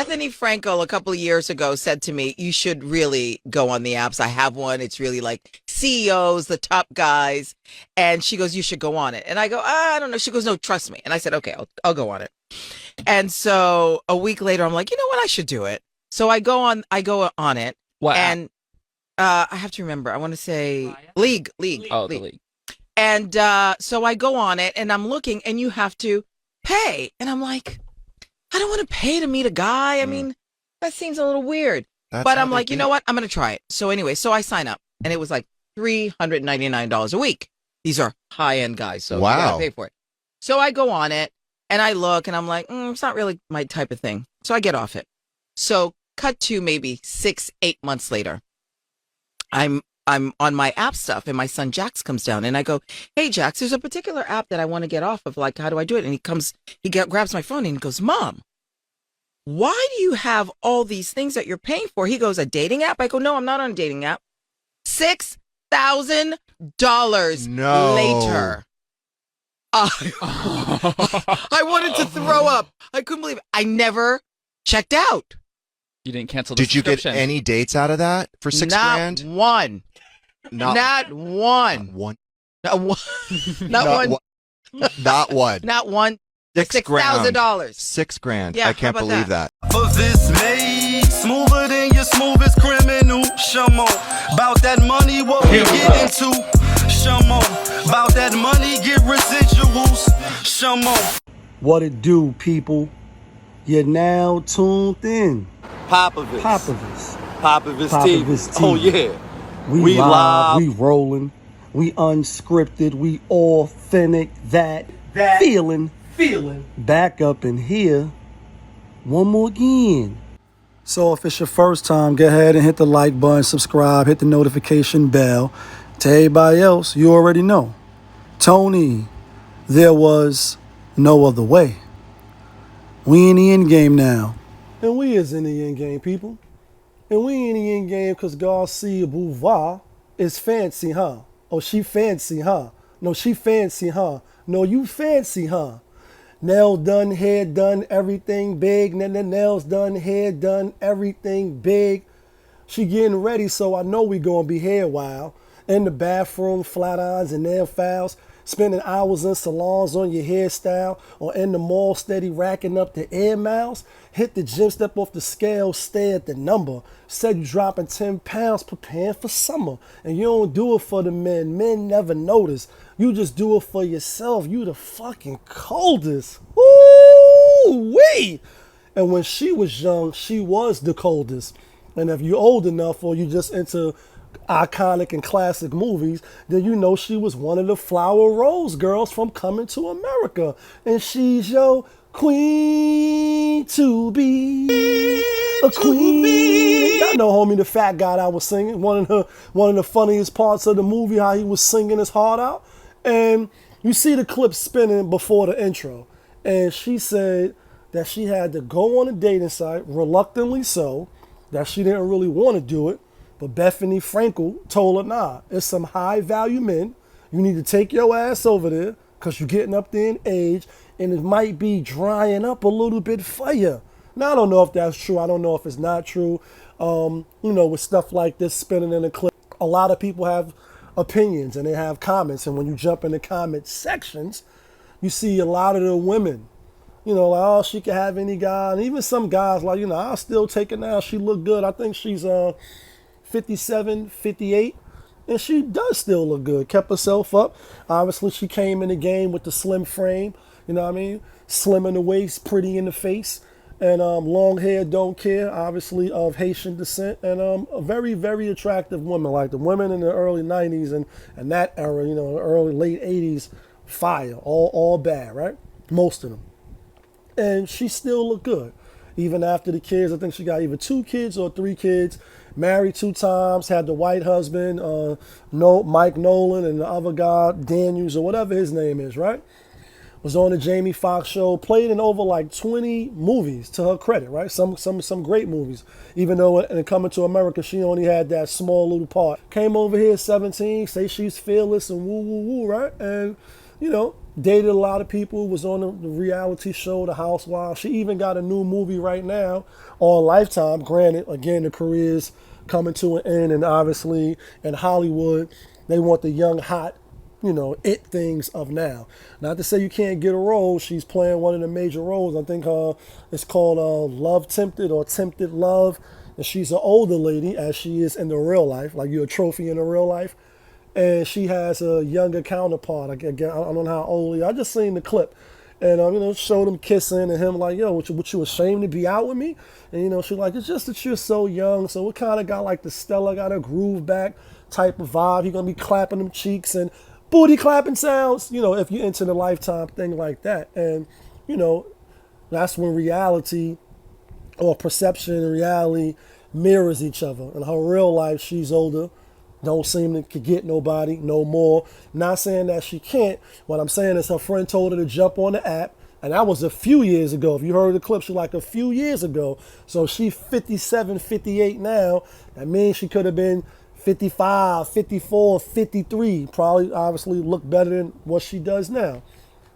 Bethany Frankel a couple of years ago said to me, you should really go on the apps. I have one. It's really like CEOs, the top guys. And she goes, you should go on it. And I go, I don't know. She goes, no, trust me. And I said, okay, I'll go on it. And so a week later, I'm like, you know what? I should do it. So I go on it. What app? And I have to remember, I want to say League. Oh, the League. And so I go on it and I'm looking and you have to pay. And I'm like, I don't want to pay to meet a guy. I mean, that seems a little weird. But I'm like, you know what? I'm going to try it. So anyway, so I sign up and it was like $399 a week. These are high-end guys, so you got to pay for it. So I go on it and I look and I'm like, it's not really my type of thing. So I get off it. So cut to maybe 6-8 months later. I'm on my app stuff and my son Jax comes down and I go, hey Jax, there's a particular app that I want to get off of. Like, how do I do it? And grabs my phone and he goes, Mom, why do you have all these things that you're paying for? He goes, a dating app? I go, no, I'm not on a dating app. $6,000 later. I wanted to throw up. I couldn't believe it. I never checked out. You didn't cancel the Did you get any dates out of that for $6 grand? Not one. Not one. Not one. Not one. $6,000. $6,000. $6 grand. Yeah, I can't believe that. For this made smoother than your smoothest criminal. Shamo, about that money, what we get into. Shamo, about that money, get residuals. Shamo. What it do, people? You're now tuned in. Popovich. Popovich TV. TV. Oh yeah. We live, we rolling, we unscripted, we authentic, that feeling back up in here one more again. So if it's your first time, go ahead and hit the like button, subscribe, hit the notification bell. To everybody else, you already know. Tony, there was no other way. We in the end game now. And we is in the end game, people. And we in the end game because Garcelle Beauvais is fancy, huh? Oh, she fancy, huh? No, she fancy, huh? No, you fancy, huh? Nails done, hair done, everything big. Nails done, hair done, everything big. She getting ready, so I know we gonna be here a while. In the bathroom, flat irons and nail files. Spending hours in salons on your hairstyle, or in the mall steady racking up the air miles. Hit the gym, step off the scale, stare at the number. Said you dropping 10 pounds, preparing for summer. And you don't do it for the men. Men never notice. You just do it for yourself. You the fucking coldest. Woo-wee! And when she was young, she was the coldest. And if you're old enough or you just into iconic and classic movies, then you know she was one of the Flower Rose girls from Coming to America. And she's your queen to be. A queen. Y'all know, homie, the fat guy that I was singing. One of the funniest parts of the movie, how he was singing his heart out. And you see the clip spinning before the intro. And she said that she had to go on a dating site, reluctantly so, that she didn't really want to do it. But Bethany Frankel told her, nah, it's some high value men. You need to take your ass over there because you're getting up there in age and it might be drying up a little bit for you. Now, I don't know if that's true. I don't know if it's not true. With stuff like this spinning in a clip, a lot of people have opinions and they have comments. And when you jump in the comment sections, you see a lot of the women, like, oh, she could have any guy. And even some guys like, I'll still take her now. She look good. I think she's 57, 58, and she does still look good. Kept herself up. Obviously, she came in the game with the slim frame, you know what I mean? Slim in the waist, pretty in the face, and long hair, don't care, obviously of Haitian descent, and a very, very attractive woman. Like the women in the early 90s and that era, early, late 80s, fire, all bad, right? Most of them. And she still looked good. Even after the kids, I think she got either 2 kids or 3 kids. Married 2 times, had the white husband, Mike Nolan, and the other guy, Daniels, or whatever his name is, right? Was on the Jamie Foxx show, played in over like 20 movies to her credit, right? Some great movies. Even though in Coming to America, she only had that small little part. Came over here at 17, say she's fearless and woo, right? And, dated a lot of people, was on the reality show, The Housewives. She even got a new movie right now on Lifetime. Granted, again, the career's coming to an end, and obviously in Hollywood, they want the young, hot, it things of now. Not to say you can't get a role. She's playing one of the major roles. I think it's called Love Tempted or Tempted Love. And she's an older lady, as she is in the real life, like you're a trophy in the real life. And she has a younger counterpart. Again, I don't know how old. I just seen the clip, and showed him kissing, and him like, yo, what you ashamed to be out with me? And she's like, it's just that you're so young. So it kind of got like the Stella got a groove back type of vibe. He gonna be clapping them cheeks and booty clapping sounds. If you into the Lifetime thing like that, and that's when reality or perception and reality mirrors each other. In her real life, she's older. Don't seem to get nobody no more. Not saying that she can't. What I'm saying is her friend told her to jump on the app. And that was a few years ago. If you heard the clip, she like a few years ago. So she's 57, 58 now. That means she could have been 55, 54, 53. Probably obviously look better than what she does now.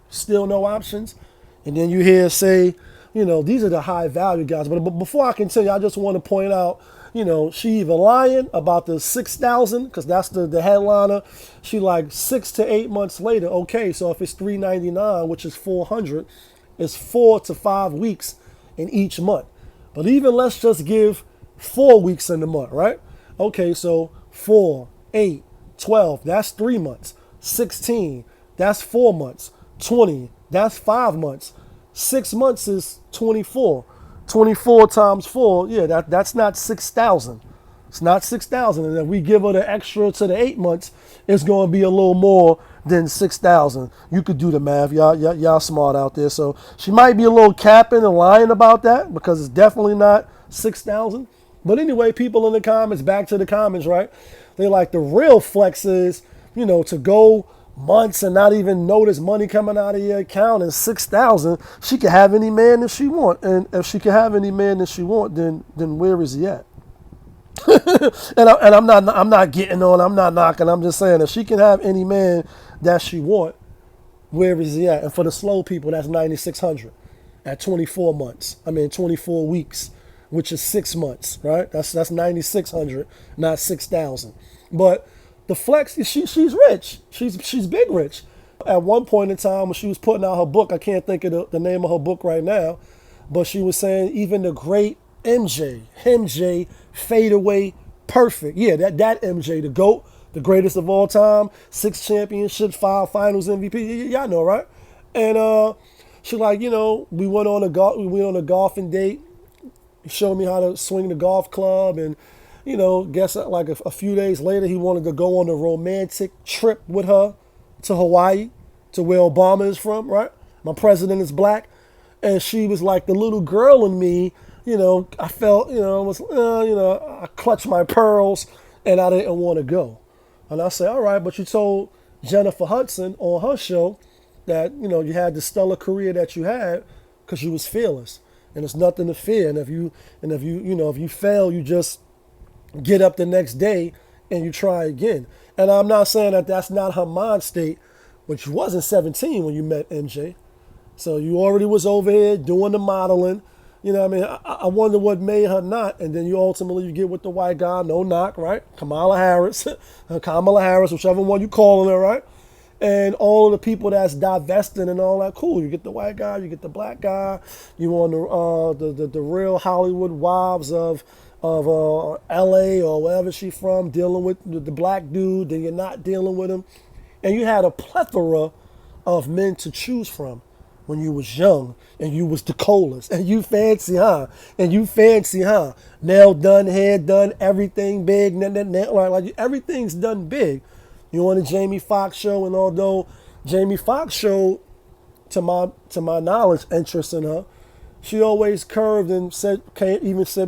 Still no options. And then you hear her say, these are the high value guys. But before I continue, I just want to point out, she either lying about the 6,000, because that's the headliner. She like 6 to 8 months later. Okay, so if it's $399, which is 400, it's 4 to 5 weeks in each month. But even let's just give 4 weeks in the month, right? Okay, so 4, 8, 12, that's 3 months. 16, that's 4 months. 20, that's 5 months. 6 months is 24. 24 times 4, yeah, that's not 6,000. It's not 6,000. And if we give her the extra to the 8 months, it's going to be a little more than 6,000. You could do the math. Y'all smart out there. So she might be a little capping and lying about that, because it's definitely not 6,000. But anyway, people in the comments, back to the comments, right? They like the real flex is, to go months and not even notice money coming out of your account, and 6,000, she can have any man that she want. And if she can have any man that she want, then where is he at? and I'm not getting on, I'm not knocking, I'm just saying if she can have any man that she want, where is he at? And for the slow people, that's 9,600 at 24 months. 24 weeks, which is 6 months, right? That's 9,600, not 6,000. But the flex, she's rich. She's big rich. At one point in time when she was putting out her book, I can't think of the name of her book right now, but she was saying even the great MJ, fade away perfect. Yeah, that MJ, the GOAT, the greatest of all time, 6 championships, 5 finals MVP. Y'all know, right? And she like, we went on a golfing date. He showed me how to swing the golf club, and guess like a few days later, he wanted to go on a romantic trip with her to Hawaii, to where Obama is from, right? My president is black. And she was like, the little girl in me, I felt, I clutched my pearls and I didn't want to go. And I said, all right, but you told Jennifer Hudson on her show that, you had the stellar career that you had because you was fearless. And it's nothing to fear. And if you fail, you just get up the next day and you try again. And I'm not saying that that's not her mind state, but you wasn't 17 when you met MJ. So you already was over here doing the modeling. I wonder what made her not. And then you get with the white guy, no knock, right? Kamala Harris, whichever one you calling her, right? And all of the people that's divesting and all that, cool. You get the white guy, you get the black guy. You on the real Hollywood wives of LA or wherever she's from, dealing with the black dude, then you're not dealing with him. And you had a plethora of men to choose from when you was young, and you was the coolest, and you fancy, huh? Nail done, hair done, everything big, like everything's done big. You on the Jamie Foxx show, and although Jamie Foxx showed, to my knowledge, interest in her, she always curved and said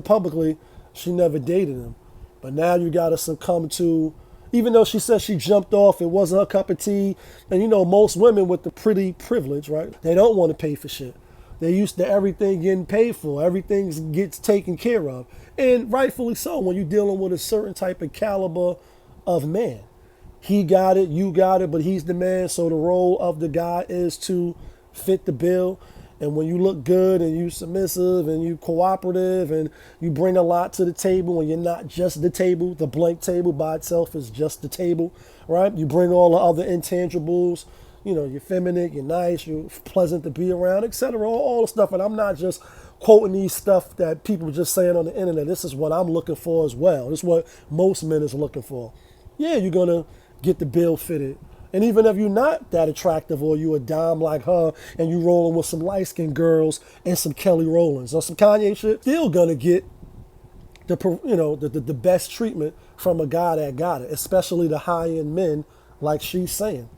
publicly she never dated him. But now you got to succumb to, even though she said she jumped off, it wasn't her cup of tea. And most women with the pretty privilege, right? They don't want to pay for shit. They're used to everything getting paid for. Everything gets taken care of. And rightfully so when you're dealing with a certain type of caliber of man. he got it, you got it, but he's the man. So the role of the guy is to fit the bill. And when you look good and you submissive and you cooperative and you bring a lot to the table and you're not just the table, the blank table by itself is just the table, right? You bring all the other intangibles, you know, you're feminine, you're nice, you're pleasant to be around, etc. All the stuff. And I'm not just quoting these stuff that people just saying on the internet. This is what I'm looking for as well. This is what most men is looking for. Yeah, you're going to get the bill fitted. And even if you're not that attractive or you a dime like her and you rolling with some light-skinned girls and some Kelly Rowlands or some Kanye shit, still gonna get the best treatment from a guy that got it, especially the high-end men like she's saying.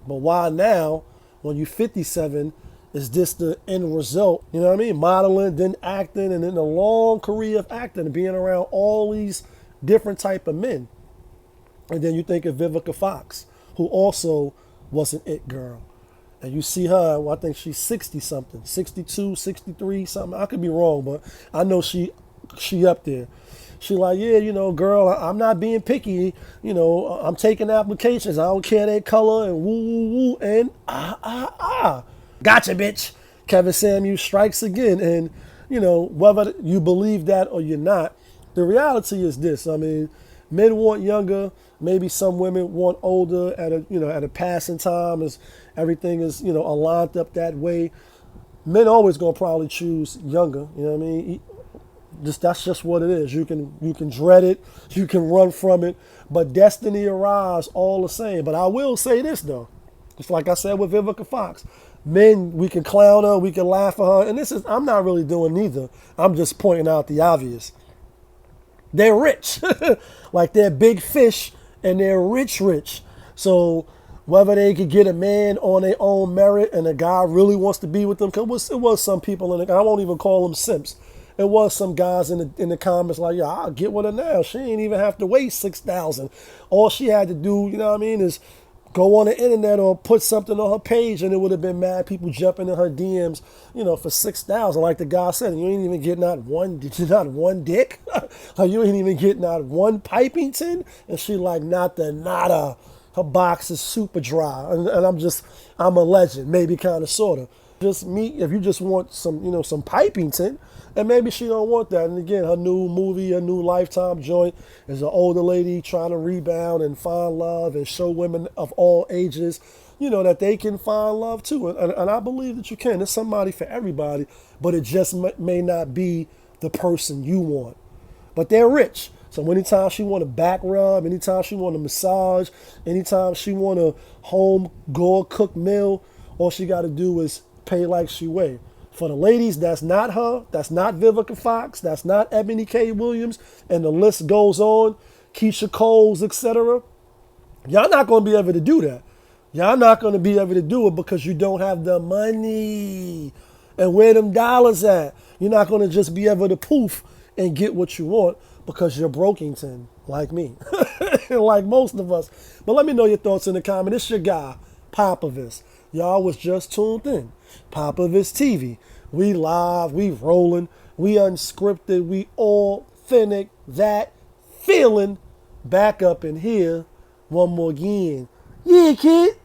But why now, when you 57, is this the end result? You know what I mean? Modeling, then acting, and then a long career of acting and being around all these different type of men. And then you think of Vivica Fox, who also was an it girl. And you see her, well, I think she's 60-something, 62, 63, something. I could be wrong, but I know she up there. She like, yeah, you know, girl, I'm not being picky. You know, I'm taking applications. I don't care their color and woo, woo, woo, and gotcha, bitch. Kevin Samuels strikes again. And, you know, whether you believe that or you're not, the reality is this. I mean, men want younger. Maybe some women want older at a passing time as everything is, you know, aligned up that way. Men always gonna probably choose younger. You know what I mean? That's just what it is. You can dread it, you can run from it, but destiny arrives all the same. But I will say this though, just like I said with Vivica Fox, men, we can clown her, we can laugh at her, and I'm not really doing neither. I'm just pointing out the obvious. They're rich, like they're big fish, and they're rich. So whether they could get a man on their own merit and a guy really wants to be with them, because it was some people in the, I won't even call them simps. It was some guys in the comments like, yeah, I'll get with her now. She ain't even have to wait 6,000. All she had to do, you know what I mean, is go on the internet or put something on her page, and it would have been mad people jumping in her DMs, you know, for 6,000. Like the guy said, you ain't even getting not one dick. Like you ain't even getting not one pipington. And she like, not the nada. Her box is super dry. And I'm a legend, maybe kind of, sort of. Just me, if you just want some, you know, some pipington, and maybe she don't want that. And again, her new movie, her new Lifetime joint is an older lady trying to rebound and find love and show women of all ages, you know, that they can find love too. And I believe that you can. There's somebody for everybody, but it just may not be the person you want. But they're rich. So anytime she want a back rub, anytime she want a massage, anytime she want a home cooked meal, all she got to do is pay like she weigh. For the ladies, that's not her, that's not Vivica Fox, that's not Ebony K. Williams, and the list goes on, Keisha Coles, etc. Y'all not going to be able to do that. Y'all not going to be able to do it because you don't have the money. And where them dollars at? You're not going to just be able to poof and get what you want because you're brokington, like me, like most of us. But let me know your thoughts in the comment. It's your guy, Popovich. Y'all was just tuned in. Popovich TV. We live, we rolling, we unscripted, we authentic, that feeling back up in here one more again. Yeah, kid.